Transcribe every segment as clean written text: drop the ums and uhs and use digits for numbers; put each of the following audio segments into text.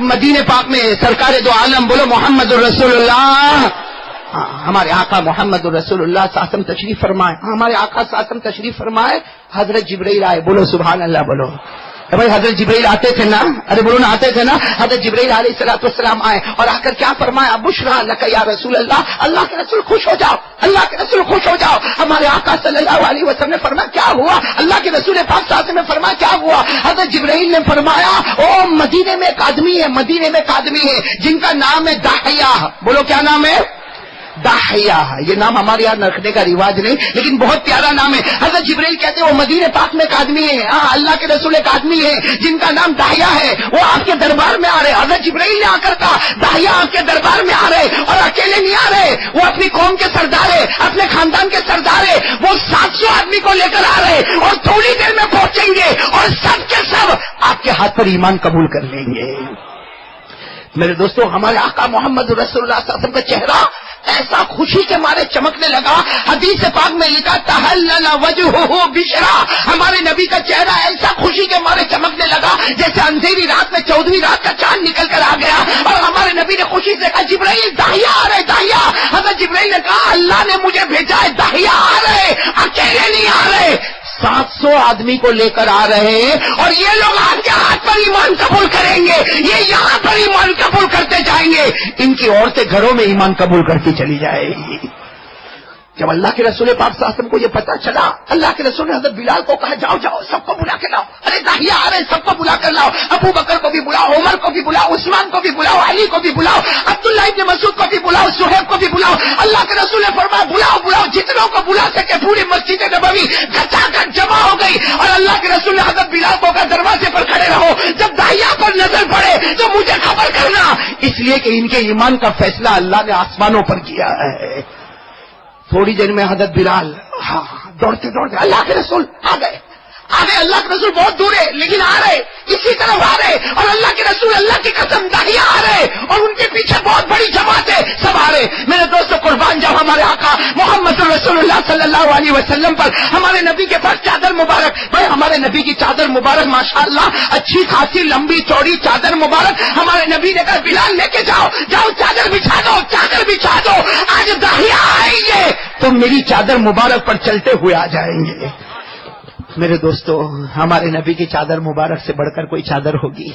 مدینے پاک میں سرکار دو عالم بولو محمد الرسول اللہ. ہمارے آقا محمد الرسول اللہ صلی اللہ علیہ وسلم تشریف فرمائے. ہمارے آقا صلی اللہ علیہ وسلم تشریف فرمائے. حضرت جبرائیل آئے. بولو سبحان اللہ. بولو بھائی حضرت جبرائیل آتے تھے نا, ارے بولو نا آتے تھے نا. حضرت جبرائیل علیہ الصلوۃ والسلام آئے اور آ کر کیا فرمایا, بشرا لک یا رسول اللہ, اللہ کے رسول خوش ہو جاؤ, اللہ کے رسول خوش ہو جاؤ. ہمارے آقا صلی اللہ علیہ وسلم نے فرمایا کیا ہوا, اللہ کے رسول پاک صلی اللہ علیہ وسلم نے فرمایا کیا ہوا. حضرت جبرائیل نے فرمایا او مدینے میں ایک آدمی ہے, مدینے میں ایک آدمی ہے جن کا نام ہے داحیہ. بولو کیا نام ہے, داحیہ. یہ نام ہمارے یہاں رکھنے کا رواج نہیں لیکن بہت پیارا نام ہے. حضرت جبرائیل کہتے ہیں وہ مدینے پاک میں ایک آدمی ہے, اللہ کے رسول ایک آدمی ہے جن کا نام داحیہ ہے, وہ آپ کے دربار میں آ رہے. حضرت جبرائیل نے آ کر کہا داحیہ آپ کے دربار میں آ رہے اور اکیلے نہیں آ رہے, وہ اپنی قوم کے سردار ہے, اپنے خاندان کے سردار ہے. وہ 700 آدمی کو لے کر آ رہے اور تھوڑی دیر میں پہنچیں گے اور سب کے سب آپ کے ہاتھ پر ایمان قبول کر لیں گے. میرے دوستو ہمارے آقا محمد رسول اللہ صلی اللہ علیہ وسلم کا چہرہ ایسا خوشی کے مارے چمکنے لگا. حدیث پاک میں لکھا تحلل وجہہ بشرا, ہمارے نبی کا چہرہ ایسا خوشی کے مارے چمکنے لگا جیسے اندھیری رات میں 14ویں رات کا چاند نکل کر آ گیا. اور ہمارے نبی نے خوشی سے کہا جبرائیل داحیہ آ رہے, داحیہ. حضرت جبرائیل نے کہا اللہ نے مجھے بھیجا ہے, داحیہ آ رہے, اکیلے نہیں آ رہے, 700 آدمی کو لے کر آ رہے ہیں اور یہ لوگ آپ کے ہاتھ پر ایمان قبول کریں گے, یہ یہاں پر ایمان قبول کرتے جائیں گے, ان کی عورتیں گھروں میں ایمان قبول کرتی چلی جائے گی. جب اللہ کے رسول پاک صلی اللہ علیہ وسلم کو یہ پتا چلا, اللہ کے رسول نے حضرت بلال کو کہا جاؤ جاؤ سب کو بلا کے لاؤ, ارے داحیہ آ رہے سب کو بلا کر لاؤ, ابو بکر کو بھی بلاؤ, عمر کو بھی بلاؤ, عثمان کو بھی بلاؤ, علی کو بھی بلاؤ, عبداللہ ابن مسعود کو بھی بلاؤ, صہیب کو بھی بلاؤ. اللہ کے رسول نے فرمایا بلاؤ بلاؤ, جتنوں کو بلا سکے. پوری مسجد نبوی گھچا جمع ہو گئی اور اللہ کے رسول نے حضرت بلال کو کہا دروازے پر کھڑے رہو, جب داحیہ پر نظر پڑے تو مجھے خبر کرنا, اس لیے کہ ان کے ایمان کا فیصلہ اللہ نے آسمانوں پر کیا ہے. تھوڑی دیر میں حضرت بلال دوڑتے دوڑتے اللہ کے رسول آ گئے. اللہ کے رسول بہت دور ہے لیکن آ رہے, اسی طرف آ رہے, اور اللہ کے رسول اللہ کی قسم داحیہ آ رہے اور ان کے پیچھے بہت بڑی جماعت ہے, سب آ رہے. میرے دوستوں قربان جب ہمارے آقا محمد رسول اللہ صلی اللہ علیہ وسلم پر ہمارے نبی کے پاس چادر مبارک, بھائی ہمارے نبی کی چادر مبارک ماشاءاللہ اچھی خاصی لمبی چوڑی چادر مبارک. ہمارے نبی نے کہا بلال لے کے جاؤ, جاؤ چادر بچھا دو, چادر بچھا دو, آج داحیہ آئیں گے تو میری چادر مبارک پر چلتے ہوئے آ جائیں گے. میرے دوستو ہمارے نبی کی چادر مبارک سے بڑھ کر کوئی چادر ہوگی؟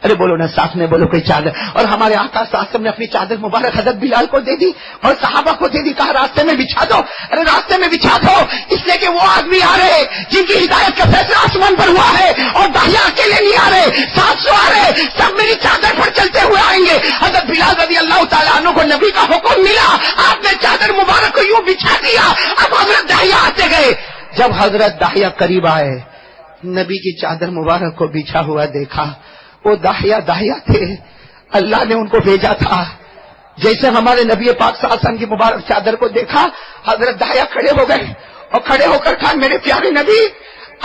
ارے بولو نا ساتھ میں بولو کوئی چادر. اور ہمارے آقا صلی اللہ علیہ وسلم نے اپنی چادر مبارک حضرت بلال کو دے دی اور صحابہ کو دے دی, کہا راستے میں بچھا دو. ارے راستے میں بچھا دو اس لیے کہ وہ آدمی آ رہے جن کی ہدایت کا فیصلہ آسمان پر ہوا ہے, اور داحیہ اکیلے نہیں آ رہے, 700 آ رہے, سب میری چادر پر چلتے ہوئے آئیں گے. حضرت بلال رضی اللہ تعالیٰ عنہ کو نبی کا حکم ملا, آپ نے چادر مبارک کو یوں بچھا دیا, اب حضرت داحیہ آتے گئے. جب حضرت داحیہ قریب آئے, نبی کی چادر مبارک کو بچھا ہوا دیکھا, وہ داحیہ تھے, اللہ نے ان کو بھیجا تھا. جیسے ہمارے نبی پاک صلی اللہ علیہ وسلم کی مبارک چادر کو دیکھا, حضرت داحیہ کھڑے ہو گئے اور کھڑے ہو کر کہا میرے پیارے نبی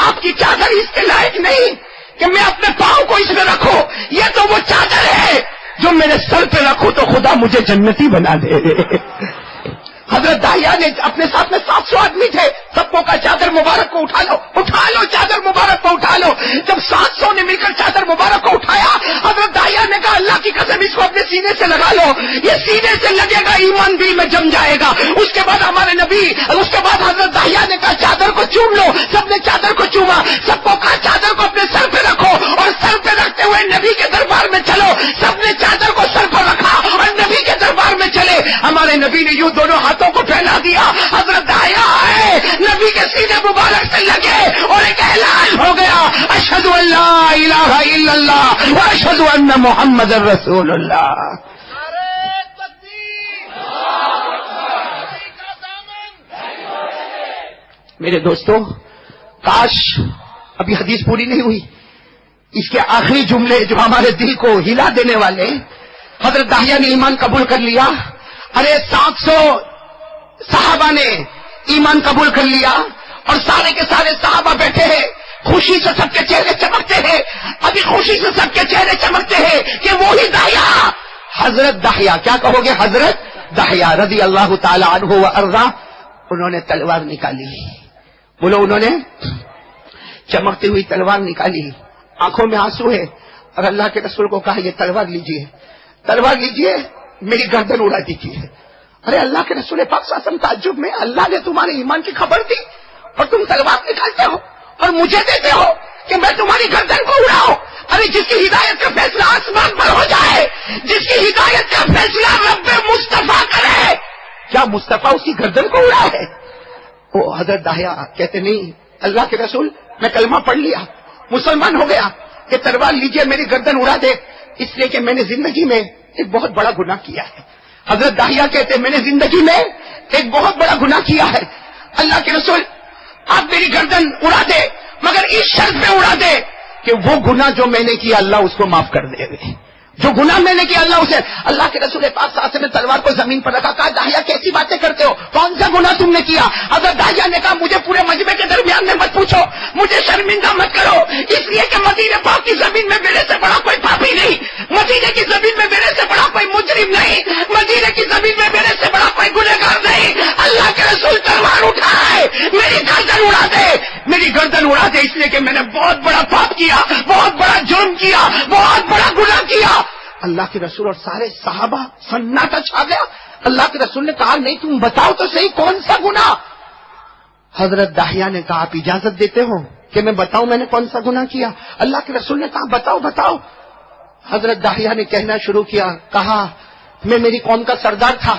آپ کی چادر اس کے لائق نہیں کہ میں اپنے پاؤں کو اس میں رکھوں, یہ تو وہ چادر ہے جو میرے سر پہ رکھوں تو خدا مجھے جنتی بنا دے. حضرت داحیہ نے اپنے ساتھ میں 700 آدمی تھے, سب کو کہا چادر مبارک کو اٹھا لو, اٹھا لو چادر مبارک کو اٹھا لو. جب 700 نے مل کر چادر مبارک کو اٹھایا, حضرت داحیہ نے کہا اللہ کی قسم اس کو اپنے سینے سے لگا لو, یہ سینے سے لگے گا ایمان دل میں جم جائے گا. اس کے بعد ہمارے نبی, اس کے بعد حضرت داحیہ نے کہا چادر کو چوم لو, سب نے چادر کو چوما, سب کو کہا چادر کو اپنے سر پہ رکھو اور سر پہ رکھتے ہوئے نبی کے دربار میں چلو. سب نے چادر کو سر پر رکھا اور نبی کے دربار میں چلے. ہمارے نبی نے یوں دونوں ہاتھوں کو پھیلا دیا, حضرت داحیہ آئے, نبی کے سینے مبارک سے لگے اور ایک اعلان ہو گیا اشہد ان لا الہ الا اللہ و اشہد ان محمد رسول اللہ. میرے دوستو کاش ابھی حدیث پوری نہیں ہوئی, اس کے آخری جملے جو ہمارے دل کو ہلا دینے والے. حضرت داحیہ نے ایمان قبول کر لیا, ارے 700 صحابہ نے ایمان قبول کر لیا اور سارے کے سارے صحابہ بیٹھے ہیں, خوشی سے سب کے چہرے چمکتے ہیں. ابھی خوشی سے سب کے چہرے چمکتے ہیں کہ وہی داحیہ, حضرت داحیہ, کیا کہو گے, حضرت داحیہ رضی اللہ تعالی عنہ و ارضا, انہوں نے تلوار نکالی. بولو انہوں نے چمکتی ہوئی تلوار نکالی, آنکھوں میں آنسو ہے, اور اللہ کے رسول کو کہا یہ تلوار لیجیے، تلوار لیجیے، میری گردن اڑا دیجیے۔ ارے اللہ کے رسول پاک صلی اللہ علیہ وسلم تعجب میں، اللہ نے تمہارے ایمان کی خبر دی اور تم تلوار نکالتے ہو اور مجھے دیتے ہو کہ میں تمہاری گردن کو اڑاؤں؟ ارے جس کی ہدایت کا فیصلہ آسمان پر ہو جائے، جس کی ہدایت کا فیصلہ رب مصطفیٰ کرے، کیا مصطفیٰ اس کی گردن کو اڑا ہے؟ وہ حضرت داہیہ کہتے نہیں اللہ کے رسول میں کلمہ پڑھ لیا، مسلمان ہو گیا، کہ تلوار لیجیے میری گردن اڑا دے، اس لیے کہ میں نے زندگی میں ایک بہت بڑا گناہ کیا ہے۔ حضرت داہیہ کہتے میں نے زندگی میں ایک بہت بڑا گناہ کیا ہے، اللہ کے رسول آپ میری گردن اڑا دے، مگر اس شرط پہ اڑا دے کہ وہ گناہ جو میں نے کیا اللہ اس کو معاف کر دے گے، جو گناہ میں نے کیا اللہ اسے۔ اللہ کے رسول پاک صلی اللہ علیہ وسلم نے تلوار کو زمین پر رکھا، کہا داہیہ کیسی باتیں کرتے ہو، کون سا گناہ تم نے کیا؟ حضرت داہیہ نے کہا مجھے پورے مجمع کے درمیان میں مت پوچھو، مجھے شرمندہ مت کرو، اس لیے کہ مدینے پاک کی زمین میں میرے سے بڑا کوئی پاپی نہیں، مدینے کی زمین میں میرے سے بڑا کوئی مجرم نہیں، مدینے کی زمین میں میرے سے بڑا کوئی گنہگار نہیں۔ اللہ کے رسول تلوار اٹھائے، میری گردن اڑا دے، میری گردن اڑا دے، اس لیے کہ میں نے بہت بڑا پاپ کیا، بہت بڑا جرم کیا، بہت بڑا گناہ کیا۔ اللہ کے رسول اور سارے صحابہ سناٹا چھا گیا۔ اللہ کے رسول نے کہا نہیں تم بتاؤ تو صحیح کون سا گناہ؟ حضرت داہیہ نے کہا آپ اجازت دیتے ہو کہ میں بتاؤں میں نے کون سا گناہ کیا؟ اللہ کے رسول نے کہا بتاؤ بتاؤ۔ حضرت داہیہ نے کہنا شروع کیا، کہا میں میری قوم کا سردار تھا،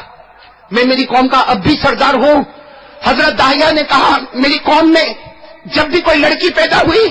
میں میری قوم کا اب بھی سردار ہوں۔ حضرت داہیہ نے کہا میری قوم میں جب بھی کوئی لڑکی پیدا ہوئی،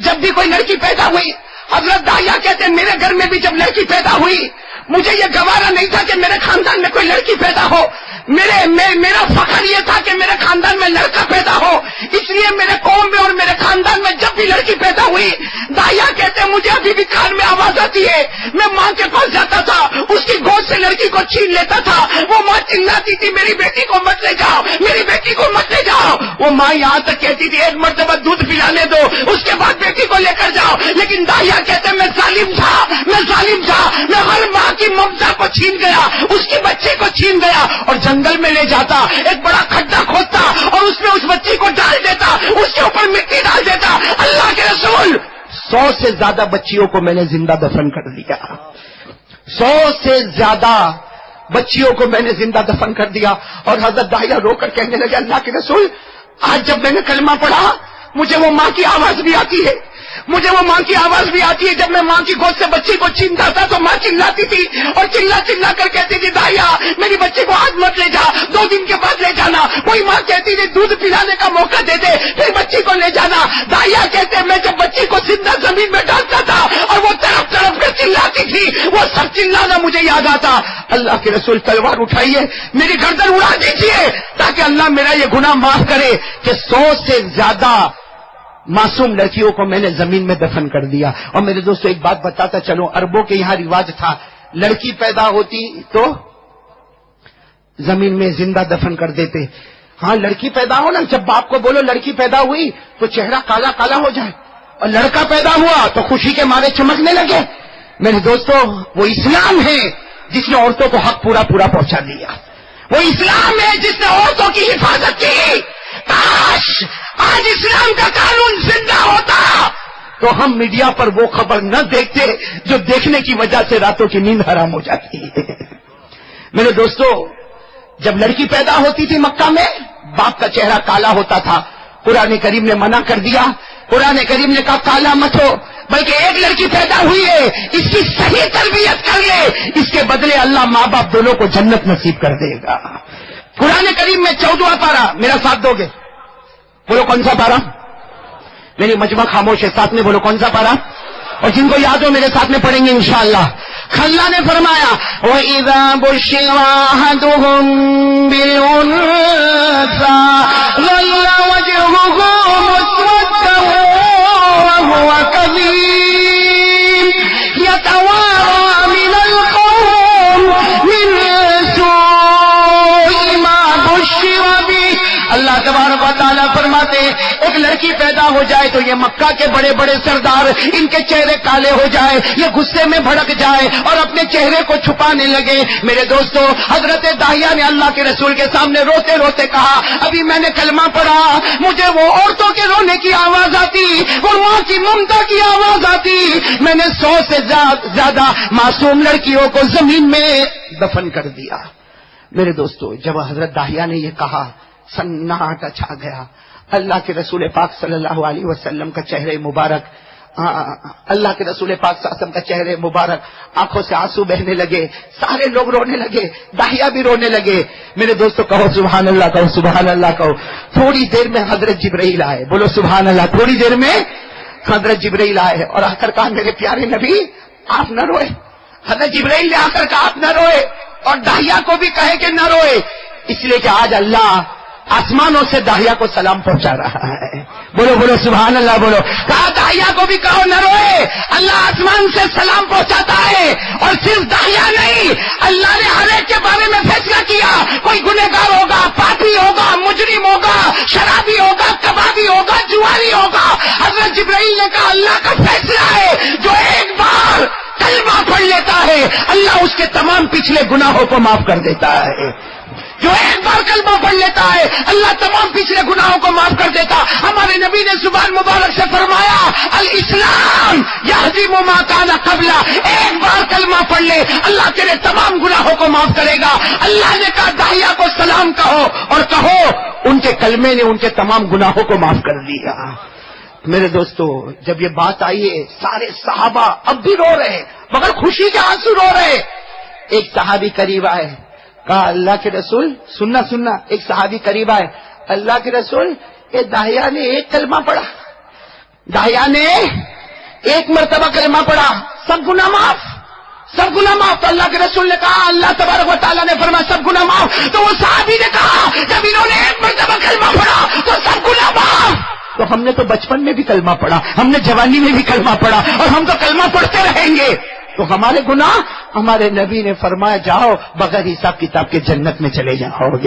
جب بھی کوئی لڑکی پیدا ہوئی، حضرت داہیہ کہتے ہیں میرے گھر میں بھی جب لڑکی پیدا ہوئی مجھے یہ گوارا نہیں تھا کہ میرے خاندان میں کوئی لڑکی پیدا ہو، میرا فخر یہ تھا کہ میرے خاندان میں لڑکا پیدا ہو، اس لیے میرے قوم میں اور میرے خاندان میں جب بھی لڑکی پیدا ہوئی داہیہ کہتے ہیں مجھے ابھی بھی کان میں آواز آتی ہے، میں ماں کے پاس جاتا تھا، اس کی گود سے لڑکی کو چھین لیتا تھا، وہ ماں چلاتی تھی میری بیٹی کو مت لے جاؤ، میری بیٹی کو مت لے جاؤ، وہ ماں یہاں تک کہتی تھی ایک مرتبہ دودھ پلانے دو اس کے بعد بیٹی کو لے کر جاؤ، لیکن داہیہ کہتے ہیں میں ظالم تھا، میں ہر ماں کی ممتا کو چھین گیا، اس کی بچے کو چھین گیا اور جنگل میں لے جاتا، ایک بڑا کھڈا کھودتا اور اس میں اس بچی کو ڈال دیتا، اس کے اوپر مٹی ڈال دیتا۔ اللہ کے رسول 100 سے زیادہ بچیوں کو میں نے زندہ دفن کر دیا، 100 سے زیادہ بچیوں کو میں نے زندہ دفن کر دیا۔ اور حضرت داہیہ رو کر کہنے لگے اللہ کے رسول آج جب میں نے کلمہ پڑھا مجھے وہ ماں کی آواز بھی آتی ہے، مجھے وہ ماں کی آواز بھی آتی ہے، جب میں ماں کی گود سے بچی کو چھینتا تھا تو ماں چلاتی تھی اور چلا کر کہتی تھی داہیہ میری بچی کو آج مت لے جا، 2 دن کے بعد لے جانا، کوئی ماں کہتی تھی دودھ پلانے کا موقع دے دے پھر بچی کو لے جانا۔ داہیہ کہتے میں جب بچی کو زندہ زمین میں ڈالتا تھا اور وہ طرف کر چلاتی تھی وہ سب چلانا مجھے یاد آتا۔ اللہ کے رسول تلوار اٹھائیے میری گردن اڑا دیجیے تاکہ اللہ میرا یہ گناہ معاف کرے کہ 100 سے زیادہ معصوم لڑکیوں کو میں نے زمین میں دفن کر دیا۔ اور میرے دوستو ایک بات بتاتا چلو، عربوں کے یہاں رواج تھا لڑکی پیدا ہوتی تو زمین میں زندہ دفن کر دیتے۔ ہاں لڑکی پیدا ہو نا، جب باپ کو بولو لڑکی پیدا ہوئی تو چہرہ کالا کالا ہو جائے، اور لڑکا پیدا ہوا تو خوشی کے مارے چمکنے لگے۔ میرے دوستو وہ اسلام ہے جس نے عورتوں کو حق پورا پہنچا دیا، وہ اسلام ہے جس نے عورتوں کی حفاظت کی۔ کاش آج اسلام کا قانون زندہ ہوتا تو ہم میڈیا پر وہ خبر نہ دیکھتے جو دیکھنے کی وجہ سے راتوں کی نیند حرام ہو جاتی ہے۔ میرے دوستو جب لڑکی پیدا ہوتی تھی مکہ میں باپ کا چہرہ کالا ہوتا تھا، قرآن کریم نے منع کر دیا، قرآن کریم نے کہا کالا مت ہو، بلکہ ایک لڑکی پیدا ہوئی ہے اس کی صحیح تربیت کر لے، اس کے بدلے اللہ ماں باپ دونوں کو جنت نصیب کر دے گا۔ قرآن کریم میں 14واں پارہ، میرا ساتھ دو گے؟ بولو کون سا پارہ؟ میری مجمع خاموش ہے، ساتھ میں بولو کون سا پارہ؟ اور جن کو یاد ہو میرے ساتھ میں پڑھیں گے انشاءاللہ۔ اللہ نے فرمایا وَإِذَا بُشِّرَ أَحَدُهُم بِالْأُنثَىٰ ظَلَّ وَجْهُهُ مُسْوَدًّا وَهُوَ كَظِيمٌ يَتَوَارَىٰ مِنَ الْقَوْمِ مِن سُوءِ مَا بُشِّرَ بِهِ۔ اللہ تبارک و تعالیٰ فرماتے ایک لڑکی پیدا ہو جائے تو یہ مکہ کے بڑے بڑے سردار ان کے چہرے کالے ہو جائے، یہ غصے میں بھڑک جائے اور اپنے چہرے کو چھپانے لگے۔ میرے دوستو، حضرت داہیہ نے اللہ کے رسول کے سامنے روتے روتے کہا، ابھی میں نے کلمہ پڑھا، مجھے وہ عورتوں کے رونے کی آواز آتی، وہ ماں کی ممتا کی آواز آتی، میں نے 100 سے زیادہ معصوم لڑکیوں کو زمین میں دفن کر دیا۔ میرے دوستو، جب حضرت داہیہ نے یہ کہا، سناٹا چھا گیا۔ اللہ کے رسول پاک صلی اللہ علیہ وسلم کا چہرے مبارک، اللہ کے رسول پاک صلی اللہ علیہ وسلم کا چہرے مبارک، آنکھوں سے آنسو بہنے لگے، سارے لوگ رونے لگے، داہیہ بھی رونے لگے۔ میرے دوستو کہو سبحان اللہ، کہو سبحان اللہ، کہو۔ تھوڑی دیر میں حضرت جبرائیل آئے، بولو سبحان اللہ۔ تھوڑی دیر میں حضرت جبرائیل آئے اور آ کر کہا، میرے پیارے نبی آپ نہ روئے۔ حضرت جبرائیل نے آ کر کہا آپ نہ روئے، اور داہیہ کو بھی کہے کہ نہ روئے، اس لیے کہ آج اللہ آسمانوں سے داہیہ کو سلام پہنچا رہا ہے۔ بولو بولو سبحان اللہ، بولو۔ کہا داہیہ کو بھی کہو نہ روئے، اللہ آسمان سے سلام پہنچاتا ہے۔ اور صرف داہیہ نہیں، اللہ نے ہر ایک کے بارے میں فیصلہ کیا۔ کوئی گنہگار ہوگا، پاپی ہوگا، مجرم ہوگا، شرابی ہوگا، کبابی ہوگا، جواری ہوگا، حضرت جبرائیل نے کہا اللہ کا فیصلہ ہے، جو ایک بار کلمہ پڑھ لیتا ہے اللہ اس کے تمام پچھلے گناہوں کو معاف کر دیتا ہے۔ جو ایک بار کلمہ پڑھ لیتا ہے اللہ تمام پچھلے گناہوں کو معاف کر دیتا۔ ہمارے نبی نے زبان مبارک سے فرمایا، الاسلام یہدم ما کان قبلہ، ایک بار کلمہ پڑھ لے اللہ تیرے تمام گناہوں کو معاف کرے گا۔ اللہ نے کہا داہیہ کو سلام کہو، اور کہو ان کے کلمے نے ان کے تمام گناہوں کو معاف کر دیا۔ میرے دوستو، جب یہ بات آئی ہے سارے صحابہ اب بھی رو رہے، مگر خوشی کے آنسو رو رہے۔ ایک صحابی قریب آئے، کہا اللہ کے رسول، سننا، ایک صحابی قریب آئے، اللہ کے رسول یہ داہیہ نے ایک کلمہ پڑھا، داہیہ نے ایک مرتبہ کلمہ پڑھا، سب گناہ معاف، سب گناہ معاف۔ تو اللہ کے رسول نے کہا، اللہ تبارک و تعالیٰ نے فرمایا سب گناہ معاف۔ تو وہ صحابی نے کہا جب انہوں نے ایک مرتبہ کلمہ پڑھا تو سب گناہ معاف۔ تو ہم نے تو بچپن میں بھی کلمہ پڑھا، ہم نے جوانی میں بھی کلمہ پڑھا، اور ہم تو کلمہ پڑھتے رہیں گے، تو ہمارے گناہ، ہمارے نبی نے فرمایا جاؤ بغیر حساب کتاب کے جنت میں چلے جاؤ گے۔